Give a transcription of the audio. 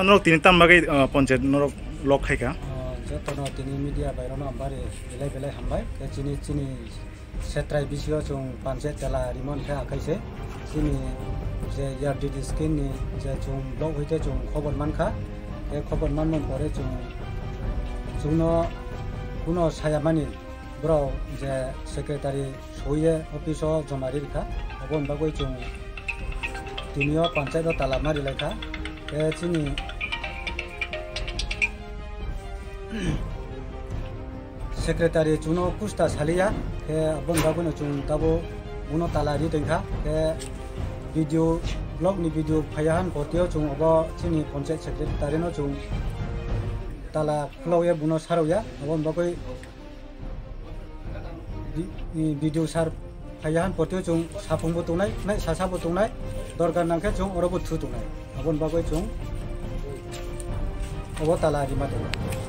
Norok tini tam bagai ponset norok lok hai ka. Jotono tini media bayrono ambari belai hambai. Cini setrai bisio chung panset tela rimon ka kaise. Cini je yardi skin ni je chung lok hoite chung khobor man kha. Ke khobor man mon pore chungno kuno sayamani bro je secretary soye office jomari ka. Abon bagoi chung tinio panset tala mari lekha. Ke cini Secretary Juno Pusta Salia, Abon Bagun Jun Tabo, Uno Talari Dinka, video blog ni video Payan, Potio Jung Obo, Chini Ponset Secretary no Jung Tala Chloe Buno Saroya, Abon Bagui video Sar Payan, Potio Jung Sapumbo Tunai, Sasapo Tunai, Dorgan Nanka Jung, Orobo Tutunai, Abon Bagui Jung Obo Talari Mate.